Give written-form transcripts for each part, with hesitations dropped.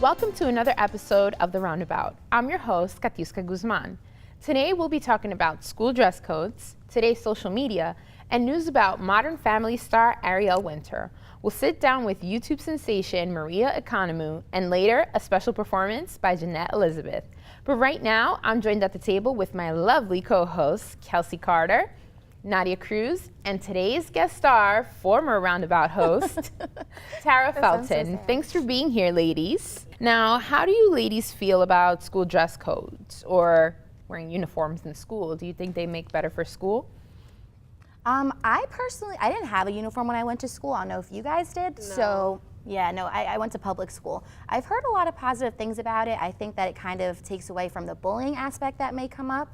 Welcome to another episode of The Roundabout. I'm your host, Katiuska Guzman. Today we'll be talking about school dress codes, today's social media, and news about Modern Family star Ariel Winter. We'll sit down with YouTube sensation Maria Economou, and later a special performance by Jeanette Elizabeth. But right now, I'm joined at the table with my lovely co-hosts, Kelsey Carter, Nadia Cruz, and today's guest star, former Roundabout host, Tara Felten. Thanks for being here, ladies. Now, how do you ladies feel about school dress codes or wearing uniforms in school? Do you think they make better for school? I didn't have a uniform when I went to school. I don't know if you guys did. No. So, yeah, no, I went to public school. I've heard a lot of positive things about it. I think that it kind of takes away from the bullying aspect that may come up.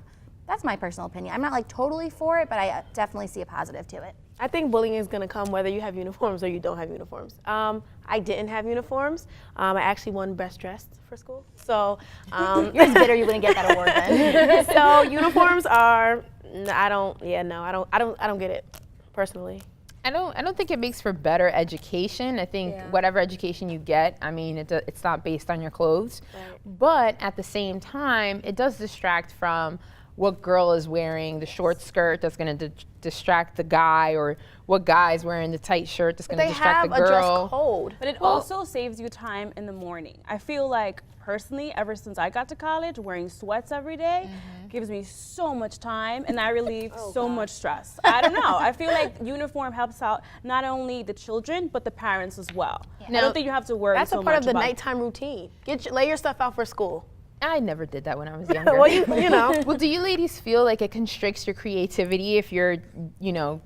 That's my personal opinion. I'm not like totally for it, but I definitely see a positive to it. I think bullying is going to come whether you have uniforms or you don't have uniforms. I didn't have uniforms. I actually won best dressed for school. So It's bitter you wouldn't get that award then. so uniforms are I don't get it personally. I don't think it makes for better education. I think whatever education you get, I mean, it's not based on your clothes. Right. But at the same time, it does distract from what girl is wearing the short skirt that's going to distract the guy, or what guy's wearing the tight shirt that's going to distract the girl. They have a dress code. But it also saves you time in the morning. I feel like, personally, ever since I got to college, wearing sweats every day gives me so much time, and I relieve much stress. I don't know. I feel like uniform helps out not only the children, but the parents as well. Yeah. I don't think you have to worry That's so a part much of the about nighttime routine. Lay your stuff out for school. I never did that when I was younger. Well, you know. Well, do you ladies feel like it constricts your creativity if you're,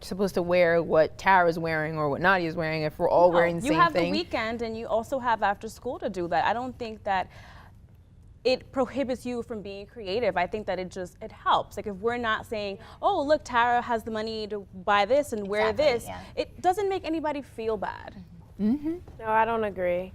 supposed to wear what Tara's wearing or what Nadia's wearing, if we're all wearing the same thing? You have the weekend, and you also have after school to do that. I don't think that it prohibits you from being creative. I think that it helps. Like, if we're not saying, oh, look, Tara has the money to buy this and wear this, it doesn't make anybody feel bad. Mm-hmm. No, I don't agree.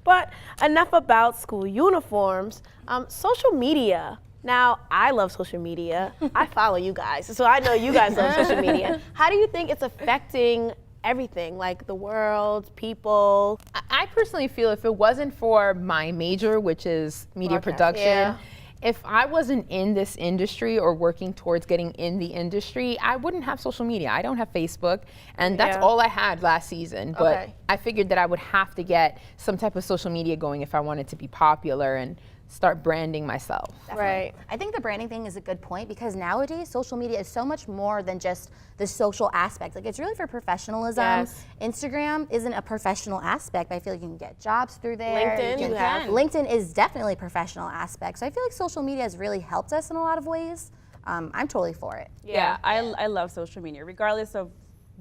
But enough about school uniforms. Social media. Now, I love social media. I follow you guys, so I know you guys love social media. How do you think it's affecting everything, like the world, people? I personally feel if it wasn't for my major, which is media production, if I wasn't in this industry or working towards getting in the industry, I wouldn't have social media. I don't have Facebook, and that's all I had last season. But I figured that I would have to get some type of social media going if I wanted to be popular and start branding myself. Definitely. Right. I think the branding thing is a good point, because nowadays social media is so much more than just the social aspect. Like, it's really for professionalism. Yes. Instagram isn't a professional aspect. I feel like you can get jobs through there. LinkedIn, LinkedIn is definitely a professional aspect. So I feel like social media has really helped us in a lot of ways. I'm totally for it. Yeah, I love social media, regardless of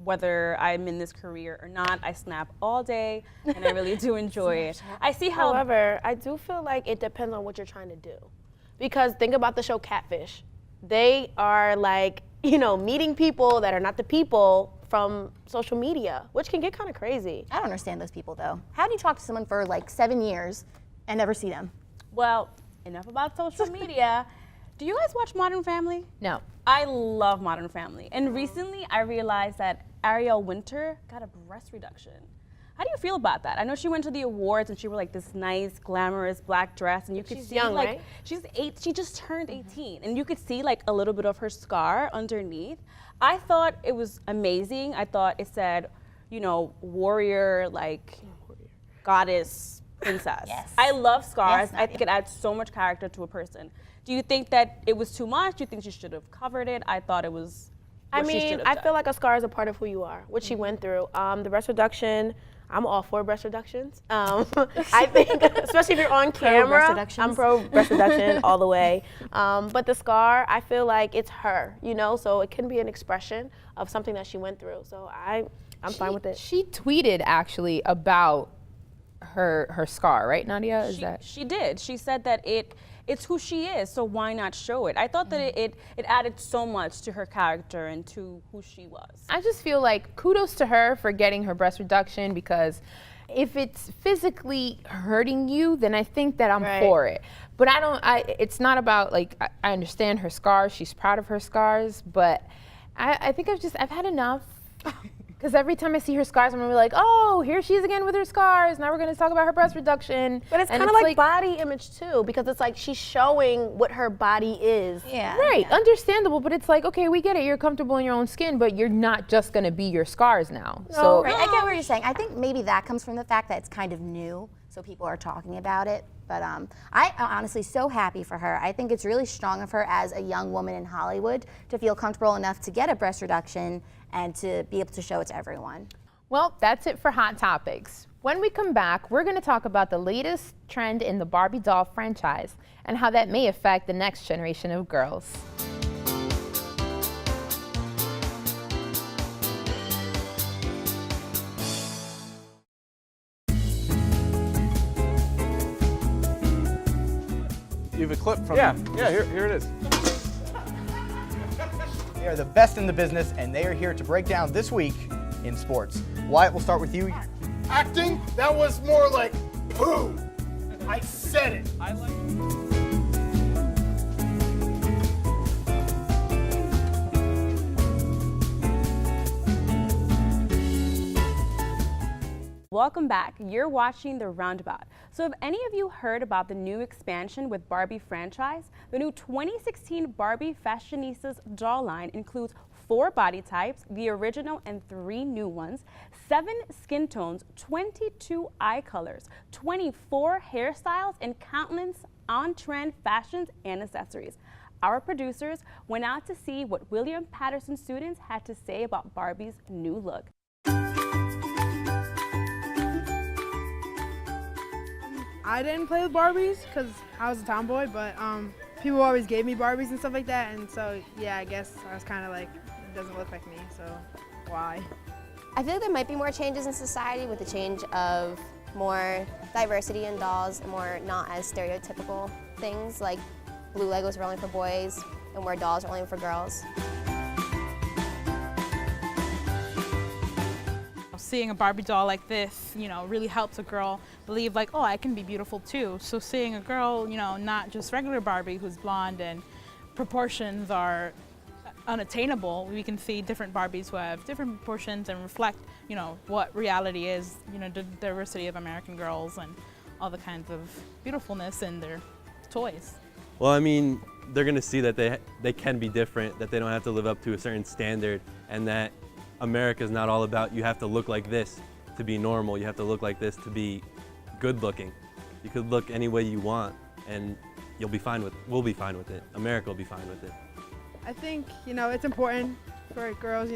whether I'm in this career or not. I snap all day, and I really do enjoy it. I see how. However, I do feel like it depends on what you're trying to do. Because think about the show Catfish. They are like, meeting people that are not the people from social media, which can get kind of crazy. I don't understand those people, though. How do you talk to someone for like 7 years and never see them? Well, enough about social media. Do you guys watch Modern Family? No. I love Modern Family. And recently I realized that Ariel Winter got a breast reduction. How do you feel about that? I know she went to the awards and she wore like this nice, glamorous black dress, and you could see young, like right? she just turned 18, and you could see like a little bit of her scar underneath. I thought it was amazing. I thought it said, warrior, like goddess, princess. Yes. I love scars. Yes, I think it adds so much character to a person. Do you think that it was too much? Do you think she should have covered it? I thought it was what she should have I done. feel like a scar is a part of who you are, what she went through. The breast reduction, I'm all for breast reductions. I think, especially if you're on camera, breast reductions. I'm pro breast reduction all the way. But the scar, I feel like it's her, so it can be an expression of something that she went through. So I'm fine with it. She tweeted actually about her scar, right, Nadia? She did. She said that it's who she is, so why not show it? I thought that it added so much to her character and to who she was. I just feel like kudos to her for getting her breast reduction, because if it's physically hurting you, then I think that I'm for it. But it's not about, like, I understand her scars, she's proud of her scars, but I think I've had enough. Because every time I see her scars, I'm gonna be like, oh, here she is again with her scars. Now we're gonna talk about her breast reduction. But it's kind of like body image too, because it's like she's showing what her body is. Yeah. Right, understandable, but it's like, okay, we get it. You're comfortable in your own skin, but you're not just gonna be your scars now. So Right, I get what you're saying. I think maybe that comes from the fact that it's kind of new, so people are talking about it. But I'm honestly so happy for her. I think it's really strong of her as a young woman in Hollywood to feel comfortable enough to get a breast reduction and to be able to show it to everyone. Well, that's it for Hot Topics. When we come back, we're going to talk about the latest trend in the Barbie doll franchise and how that may affect the next generation of girls. You have a clip from Yeah, here it is. They are the best in the business, and they are here to break down this week in sports. Wyatt, we'll start with you. Acting, that was more like poo. I said it. Welcome back. You're watching The Roundabout. So have any of you heard about the new expansion with Barbie franchise? The new 2016 Barbie Fashionistas doll line includes 4 body types, the original and 3 new ones, 7 skin tones, 22 eye colors, 24 hairstyles, and countless on-trend fashions and accessories. Our producers went out to see what William Patterson students had to say about Barbie's new look. I didn't play with Barbies because I was a tomboy, but people always gave me Barbies and stuff like that, and so yeah, I guess I was kind of like, it doesn't look like me, so why? I feel like there might be more changes in society with the change of more diversity in dolls and more not as stereotypical things like blue Legos are only for boys and where dolls are only for girls. Seeing a Barbie doll like this, really helps a girl believe like, oh, I can be beautiful too. So seeing a girl, not just regular Barbie who's blonde and proportions are unattainable, we can see different Barbies who have different proportions and reflect, what reality is, the diversity of American girls and all the kinds of beautifulness in their toys. Well, I mean, they're gonna see that they can be different, that they don't have to live up to a certain standard, and that America's not all about you have to look like this to be normal, you have to look like this to be good looking. You could look any way you want and we'll be fine with it. America will be fine with it. I think, it's important for girls,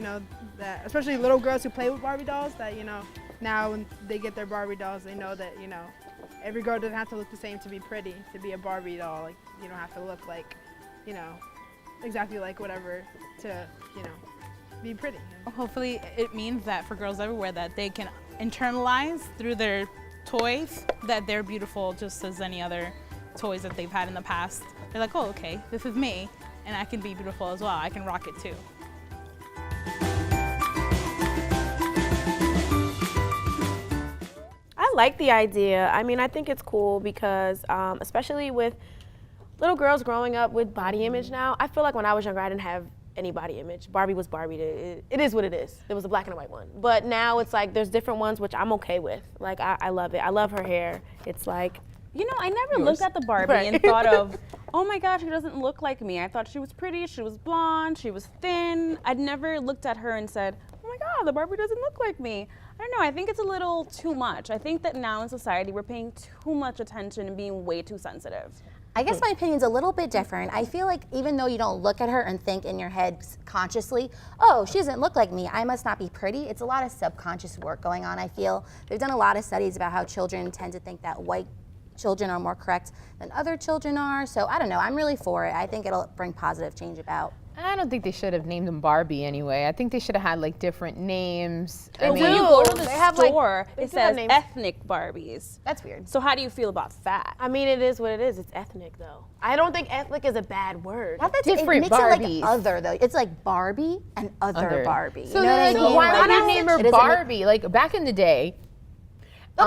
that, especially little girls who play with Barbie dolls, that, now when they get their Barbie dolls, they know that, every girl doesn't have to look the same to be pretty, to be a Barbie doll. Like, you don't have to look like, exactly like whatever to, be pretty. Hopefully it means that for girls everywhere that they can internalize through their toys that they're beautiful just as any other toys that they've had in the past. They're like, oh, okay, this is me, and I can be beautiful as well. I can rock it too. I like the idea. I mean, I think it's cool because especially with little girls growing up with body image now, I feel like when I was younger, I didn't have any body image. Barbie was Barbie. It is what it is. There was a black and a white one. But now it's like there's different ones, which I'm okay with. Like, I love it. I love her hair. It's like, I never looked at the Barbie and thought of, oh my gosh, she doesn't look like me. I thought she was pretty, she was blonde, she was thin. I'd never looked at her and said, oh my God, the Barbie doesn't look like me. I don't know, I think it's a little too much. I think that now in society, we're paying too much attention and being way too sensitive. I guess my opinion's a little bit different. I feel like even though you don't look at her and think in your head consciously, oh, she doesn't look like me, I must not be pretty, it's a lot of subconscious work going on, I feel. They've done a lot of studies about how children tend to think that white children are more correct than other children are. So I don't know, I'm really for it. I think it'll bring positive change about. I don't think they should have named them Barbie anyway. I think they should have had like different names. When you go to the store, it says ethnic Barbies. That's weird. So how do you feel about that? I mean, it is what it is. It's ethnic though. I don't think ethnic is a bad word. Different it makes Barbies. it like other though. It's like Barbie and other Barbie. So you know what I mean? why Like, would you name her Barbie? Like back in the day, they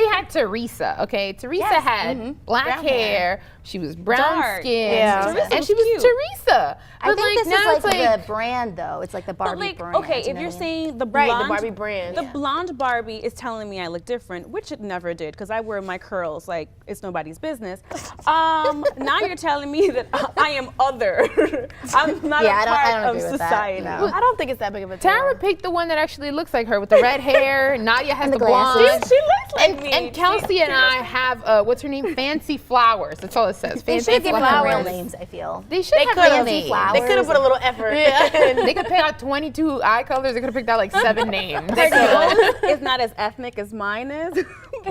had Teresa, okay? Teresa had black hair. She was brown skin, and she was Teresa. pizza. I But, think like, this now is it's like the brand though. It's like the Barbie But like, brand. okay, you if know you're what I mean? saying the Right, blonde, the Barbie brand. the blonde Barbie is telling me I look different, which it never did, because I wear my curls like it's nobody's business. Now you're telling me that I am other. I'm not Yeah, a I part don't of agree with that, society. no. I don't think it's that big of a deal. Tara picked the one that actually looks like her with the red hair. Nadia has And the the blonde. glasses. She looks like and, me. and Kelsey and I have what's her name? Fancy Flowers. That's all it says. They Fancy should give them real Flowers. names. I feel. They should have could've. real Fancy names. Flowers. They could have put a little effort. They could pick out 22 eye colors. They could have picked out like 7 names. Her nose is not as ethnic as mine is.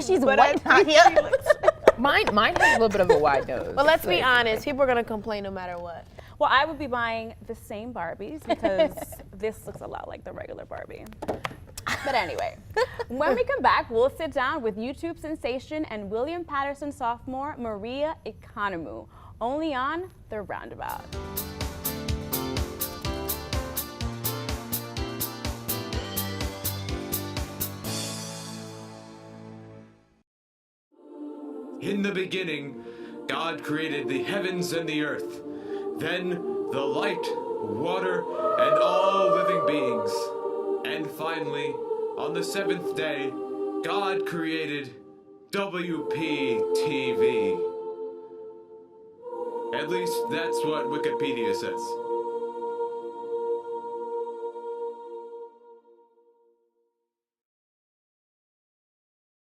She's But white. I think she looks- Mine has a little bit of a wide nose. But let's be Like, honest, people are gonna complain no matter what. Well, I would be buying the same Barbies because this looks a lot like the regular Barbie. But anyway, when we come back, we'll sit down with YouTube sensation and William Patterson sophomore Maria Economou, only on The Roundabout. In the beginning, God created the heavens and the earth, then the light, water, and all living beings. And finally, on the 7th day, God created WPTV. At least that's what Wikipedia says.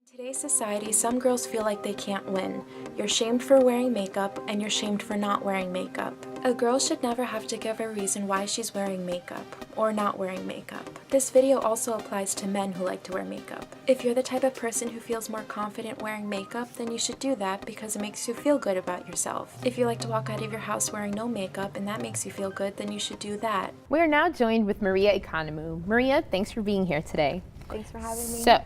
In today's society, some girls feel like they can't win. You're shamed for wearing makeup, and you're shamed for not wearing makeup. A girl should never have to give a reason why she's wearing makeup, or not wearing makeup. This video also applies to men who like to wear makeup. If you're the type of person who feels more confident wearing makeup, then you should do that because it makes you feel good about yourself. If you like to walk out of your house wearing no makeup and that makes you feel good, then you should do that. We are now joined with Maria Economou. Maria, thanks for being here today. Thanks for having me. So,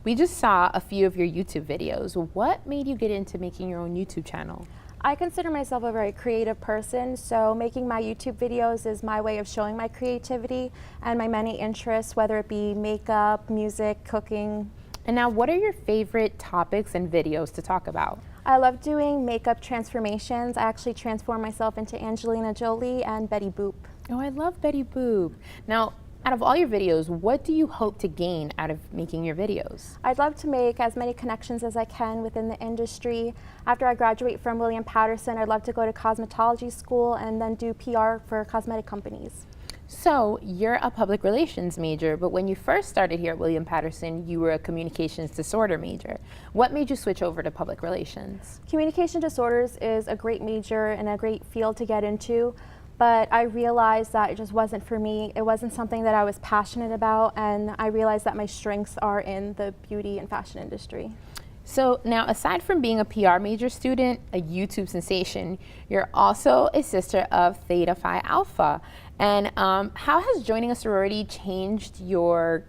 we just saw a few of your YouTube videos. What made you get into making your own YouTube channel? I consider myself a very creative person, so making my YouTube videos is my way of showing my creativity and my many interests, whether it be makeup, music, cooking. And now, what are your favorite topics and videos to talk about? I love doing makeup transformations. I actually transform myself into Angelina Jolie and Betty Boop. Oh, I love Betty Boop. Now, out of all your videos, what do you hope to gain out of making your videos? I'd love to make as many connections as I can within the industry. After I graduate from William Patterson, I'd love to go to cosmetology school and then do PR for cosmetic companies. So, you're a public relations major, but when you first started here at William Patterson, you were a communications disorder major. What made you switch over to public relations? Communication disorders is a great major and a great field to get into. But I realized that it just wasn't for me. It wasn't something that I was passionate about, and I realized that my strengths are in the beauty and fashion industry. So now, aside from being a PR major student, a YouTube sensation, you're also a sister of Theta Phi Alpha. And how has joining a sorority changed your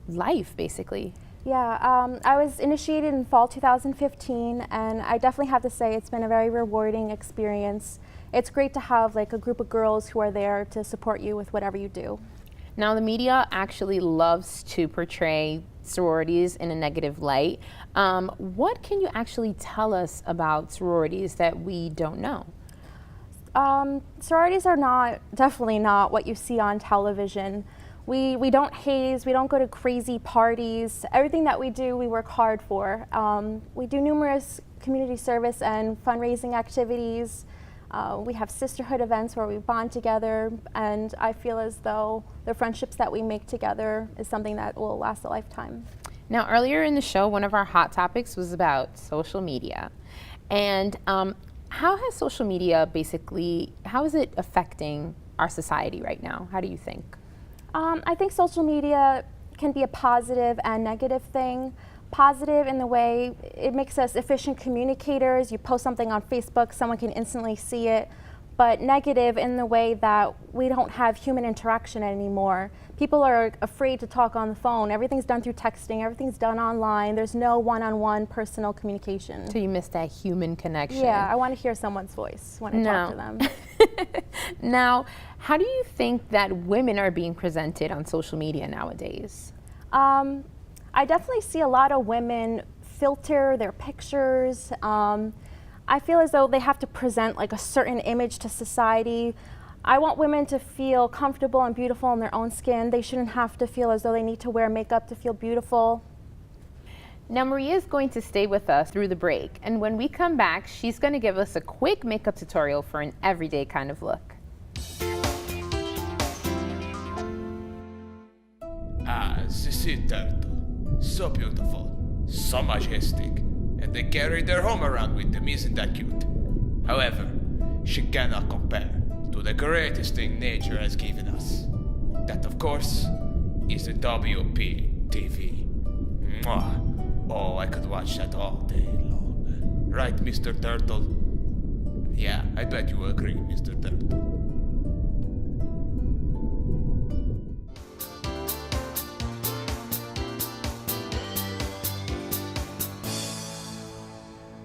life, basically? Yeah, I was initiated in fall 2015, and I definitely have to say it's been a very rewarding experience. It's great to have like a group of girls who are there to support you with whatever you do. Now, the media actually loves to portray sororities in a negative light. What can you actually tell us about sororities that we don't know? Sororities are definitely not what you see on television. We don't haze, we don't go to crazy parties. Everything that we do, we work hard for. We do numerous community service and fundraising activities. We have sisterhood events where we bond together, and I feel as though the friendships that we make together is something that will last a lifetime. Now, earlier in the show, one of our hot topics was about social media. And how has social media how is it affecting our society right now? How do you think? I think social media can be a positive and negative thing. Positive in the way it makes us efficient communicators. You post something on Facebook, someone can instantly see it. But negative in the way that we don't have human interaction anymore. People are afraid to talk on the phone. Everything's done through texting, everything's done online. There's no one-on-one personal communication. So you miss that human connection. Yeah, I want to hear someone's voice when I talk to them. Now, how do you think that women are being presented on social media nowadays? I definitely see a lot of women filter their pictures. I feel as though they have to present like a certain image to society. I want women to feel comfortable and beautiful in their own skin. They shouldn't have to feel as though they need to wear makeup to feel beautiful. Now Maria is going to stay with us through the break, and when we come back, she's going to give us a quick makeup tutorial for an everyday kind of look. Ah, the sea turtle. So beautiful, so majestic, and they carry their home around with them, isn't that cute? However, she cannot compare to the greatest thing nature has given us. That, of course, is the WP-TV. Mwah. Oh, I could watch that all day long. Right, Mr. Turtle? Yeah, I bet you agree, Mr. Turtle.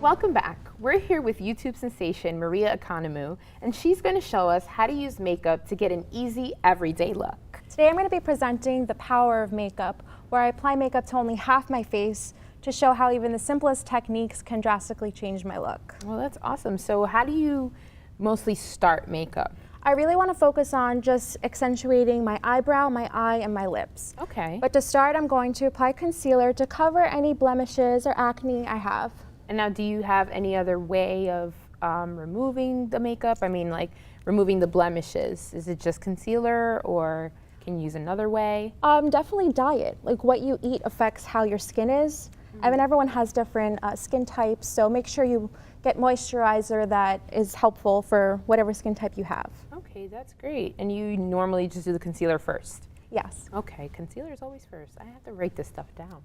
Welcome back. We're here with YouTube sensation Maria Economou, and she's going to show us how to use makeup to get an easy, everyday look. Today I'm going to be presenting the power of makeup, where I apply makeup to only half my face to show how even the simplest techniques can drastically change my look. Well, that's awesome. So how do you mostly start makeup? I really want to focus on just accentuating my eyebrow, my eye, and my lips. Okay. But to start, I'm going to apply concealer to cover any blemishes or acne I have. And now, do you have any other way of removing the makeup? I mean, like removing the blemishes. Is it just concealer, or can you use another way? Definitely diet. Like what you eat affects how your skin is. I mean, everyone has different skin types, so make sure you get moisturizer that is helpful for whatever skin type you have. Okay, that's great. And you normally just do the concealer first? Yes. Okay, concealer is always first. I have to write this stuff down.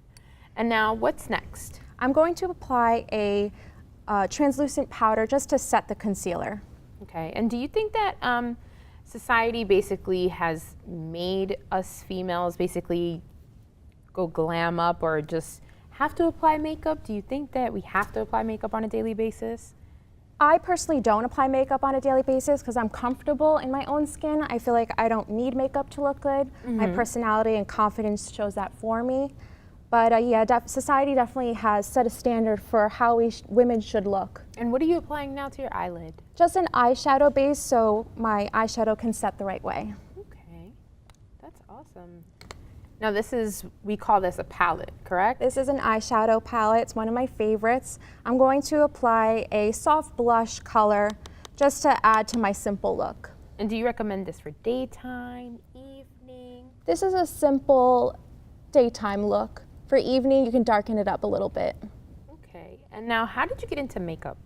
And now, what's next? I'm going to apply a translucent powder just to set the concealer. Okay, and do you think that society basically has made us females basically go glam up or just have to apply makeup? Do you think that we have to apply makeup on a daily basis? I personally don't apply makeup on a daily basis because I'm comfortable in my own skin. I feel like I don't need makeup to look good. My personality and confidence shows that for me. But yeah, society definitely has set a standard for how women should look. And what are you applying now to your eyelid? Just an eyeshadow base so my eyeshadow can set the right way. Okay, that's awesome. Now this is, we call this a palette, correct? This is an eyeshadow palette. It's one of my favorites. I'm going to apply a soft blush color just to add to my simple look. And do you recommend this for daytime, evening? This is a simple daytime look. For evening, you can darken it up a little bit. Okay, and now how did you get into makeup?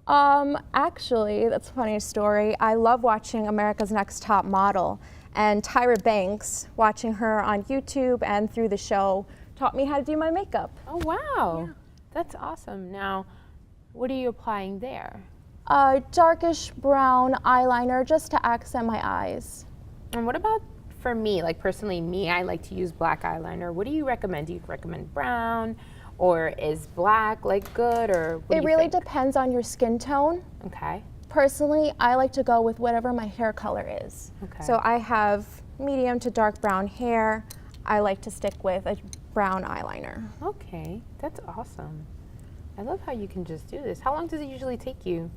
Actually, that's a funny story. I love watching America's Next Top Model, and Tyra Banks, watching her on YouTube and through the show, taught me how to do my makeup. Oh, wow. Yeah. That's awesome. Now, what are you applying there? Darkish brown eyeliner just to accent my eyes. And what about for me, like personally me, I like to use black eyeliner. What do you recommend? Do you recommend brown, or is black like good, or what do you really think? Depends on your skin tone. Okay. Personally, I like to go with whatever my hair color is. Okay. So I have medium to dark brown hair. I like to stick with a brown eyeliner. Okay, that's awesome. I love how you can just do this. How long does it usually take you?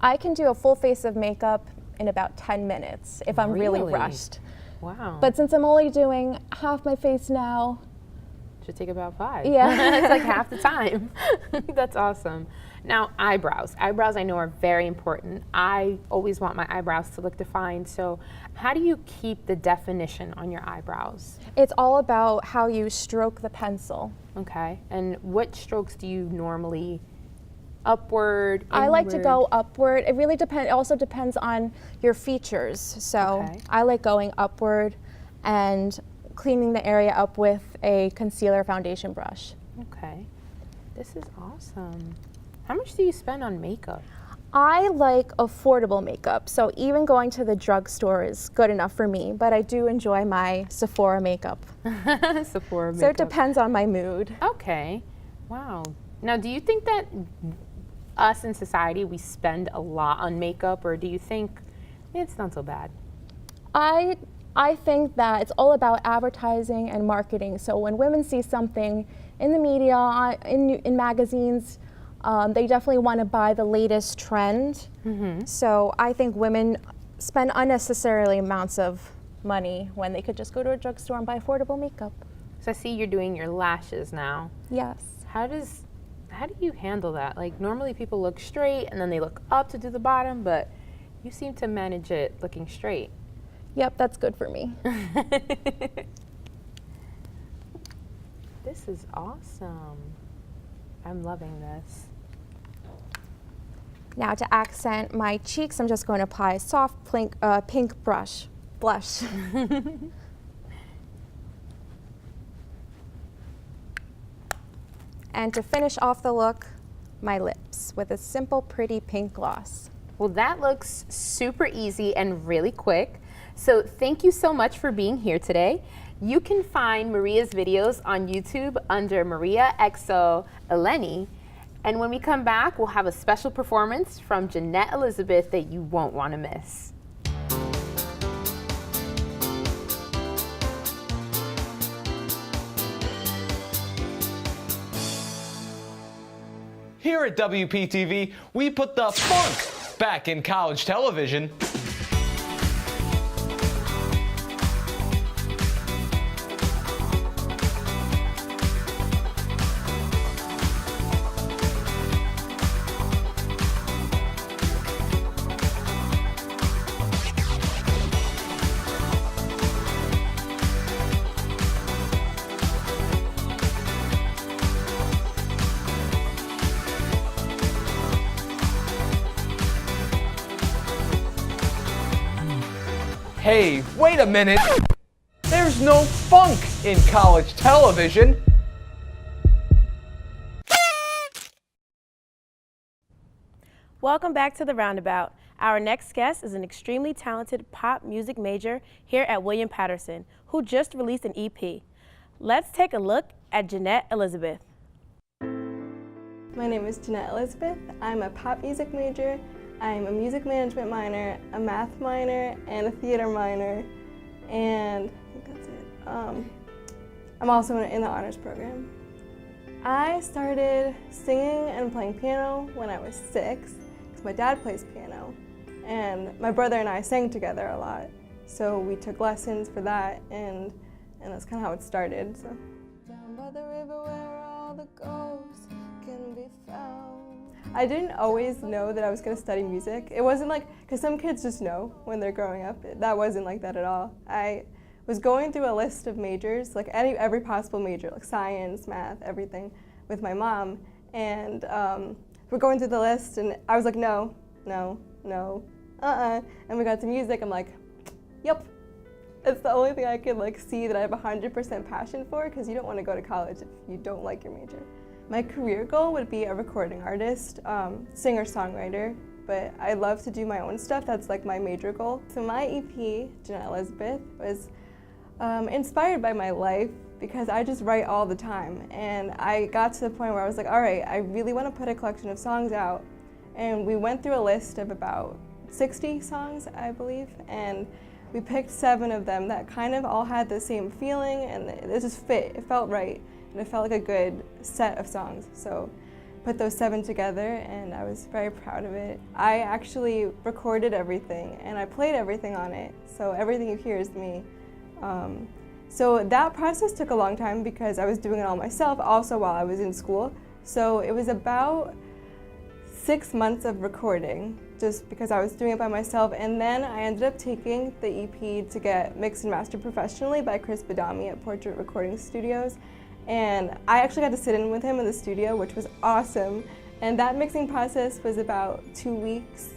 I can do a full face of makeup in about 10 minutes if I'm really rushed. Wow. But since I'm only doing half my face now, should take about 5. Yeah. It's like half the time. That's awesome. Now, eyebrows. Eyebrows I know are very important. I always want my eyebrows to look defined. So how do you keep the definition on your eyebrows? It's all about how you stroke the pencil. Okay. And what strokes do you normally upward, inward? I like to go upward. It really depends. It also depends on your features. So I like going upward and cleaning the area up with a concealer foundation brush. Okay. This is awesome. How much do you spend on makeup? I like affordable makeup, so even going to the drugstore is good enough for me, but I do enjoy my Sephora makeup. Sephora makeup. So it depends on my mood. Okay. Wow. Now, do you think that us in society, we spend a lot on makeup, or do you think it's not so bad? I think that it's all about advertising and marketing. So when women see something in the media, in magazines, they definitely want to buy the latest trend. So I think women spend unnecessarily amounts of money when they could just go to a drugstore and buy affordable makeup. So I see you're doing your lashes now. Yes. How do you handle that? Like normally people look straight and then they look up to do the bottom, but you seem to manage it looking straight. Yep, that's good for me. This is awesome. I'm loving this. Now to accent my cheeks, I'm just going to apply a soft pink blush. And to finish off the look, my lips with a simple, pretty pink gloss. Well, that looks super easy and really quick. So thank you so much for being here today. You can find Maria's videos on YouTube under Maria XO Eleni. And when we come back, we'll have a special performance from Jeanette Elizabeth that you won't want to miss. Here at WPTV, we put the funk back in college television. Hey, wait a minute! There's no funk in college television! Welcome back to the Roundabout. Our next guest is an extremely talented pop music major here at William Patterson, who just released an EP. Let's take a look at Jeanette Elizabeth. My name is Jeanette Elizabeth. I'm a pop music major. I'm a music management minor, a math minor, and a theater minor, and I think that's it. I'm also in the honors program. I started singing and playing piano when I was 6, because my dad plays piano, and my brother and I sang together a lot, so we took lessons for that, and that's kind of how it started. So. Down by the river where all the ghosts can be found. I didn't always know that I was going to study music. It wasn't like, because some kids just know when they're growing up. That wasn't like that at all. I was going through a list of majors, like every possible major, like science, math, everything, with my mom. And we're going through the list, and I was like, no, And we got to music, I'm like, yep. It's the only thing I could like see that I have 100% passion for, because you don't want to go to college if you don't like your major. My career goal would be a recording artist, singer-songwriter, but I love to do my own stuff. That's like my major goal. So my EP, Jeanette Elizabeth, was inspired by my life because I just write all the time. And I got to the point where I was like, all right, I really want to put a collection of songs out. And we went through a list of about 60 songs, I believe, and we picked 7 of them that kind of all had the same feeling, and it just fit. It felt right. And it felt like a good set of songs. So put those 7 together, and I was very proud of it. I actually recorded everything, and I played everything on it. So everything you hear is me. So that process took a long time because I was doing it all myself, also while I was in school. So it was about 6 months of recording, just because I was doing it by myself. And then I ended up taking the EP to get mixed and mastered professionally by Chris Badami at Portrait Recording Studios. And I actually got to sit in with him in the studio, which was awesome. And that mixing process was about 2 weeks.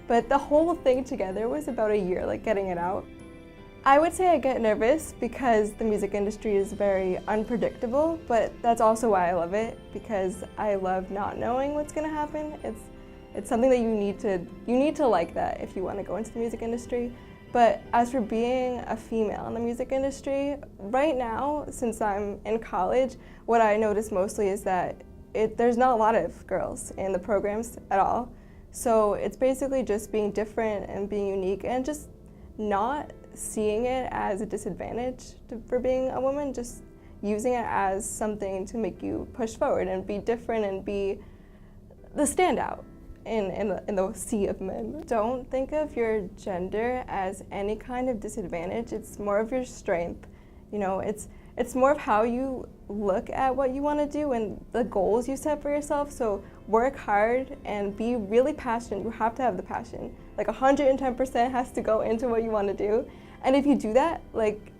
But the whole thing together was about a year, like getting it out. I would say I get nervous because the music industry is very unpredictable, but that's also why I love it, because I love not knowing what's gonna happen. It's something that you need to like that if you want to go into the music industry. But as for being a female in the music industry, right now, since I'm in college, what I notice mostly is that there's not a lot of girls in the programs at all. So it's basically just being different and being unique and just not seeing it as a disadvantage for being a woman, just using it as something to make you push forward and be different and be the standout. in the sea of men. Don't think of your gender as any kind of disadvantage. It's more of your strength. You know, it's more of how you look at what you want to do and the goals you set for yourself. So work hard and be really passionate. You have to have the passion. Like 110% has to go into what you want to do. And if you do that, like,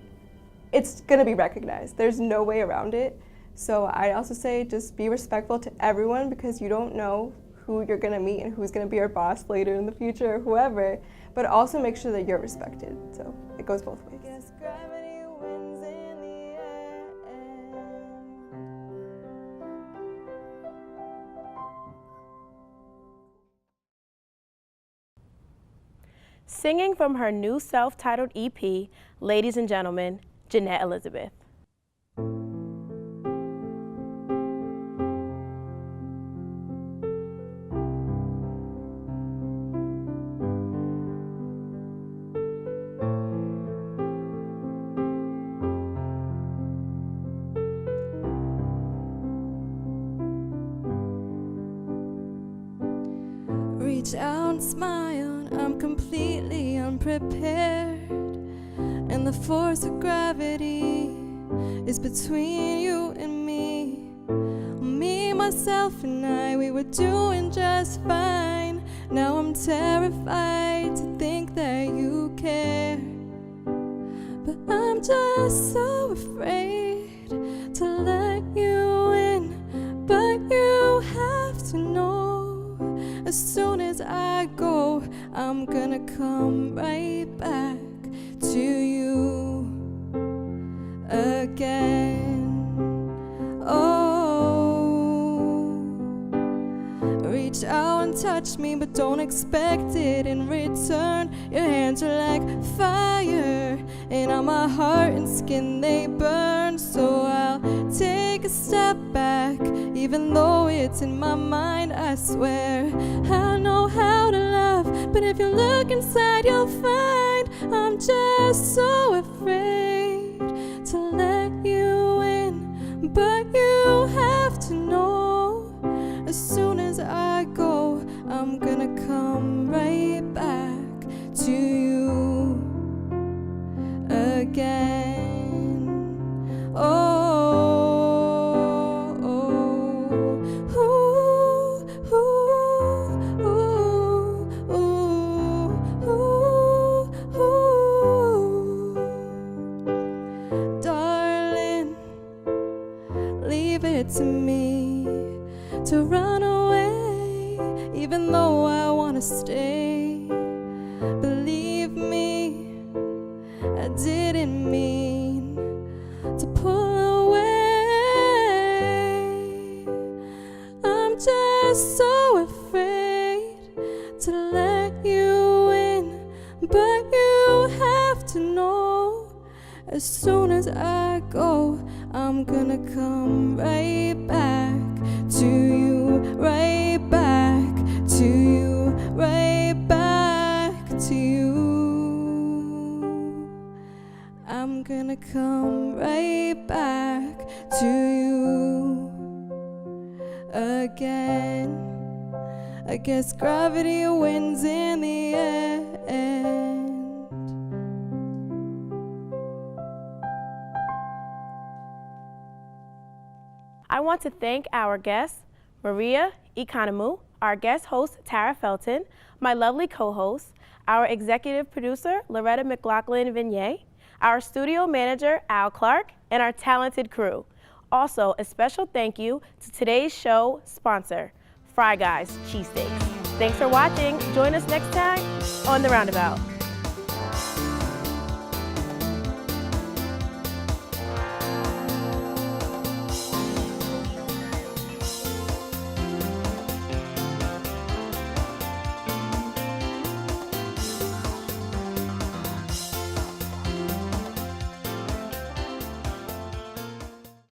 it's gonna be recognized. There's no way around it. So I also say just be respectful to everyone, because you don't know who you're gonna meet and who's gonna be your boss later in the future, or whoever, but also make sure that you're respected. So it goes both ways. Singing from her new self-titled EP, ladies and gentlemen, Jeanette Elizabeth. Reach out and smile, I'm completely unprepared, and the force of gravity is between you and me. Me, myself, and I, we were doing just fine. Now I'm terrified to think that you care, but I'm just so afraid to let you in. But you have to know, as soon as I go, I'm gonna come right back to you again. Oh, reach out and touch me, but don't expect it in return. Your hands are like fire, and on my heart and skin they burn. So I'll take a step back, even though it's in my mind. I swear I know how to love, but if you look inside you'll find I'm just so afraid to let you in. But you have to know, as soon as I go, I'm gonna come right back to you again. Oh, to me to run away, even though I wanna stay. Believe me, I didn't mean to pull away. I'm just so afraid to let you in, but you have to know, as soon as I go, I'm gonna come right back to you, right back to you, right back to you. I'm gonna come right back to you again. I guess gravity wins in the end. I want to thank our guests, Maria Economou, our guest host, Tara Felten, my lovely co-host, our executive producer, Loretta McLaughlin-Vignier, our studio manager, Al Clark, and our talented crew. Also, a special thank you to today's show sponsor, Fry Guys Cheesesteaks. Thanks for watching. Join us next time on The Roundabout.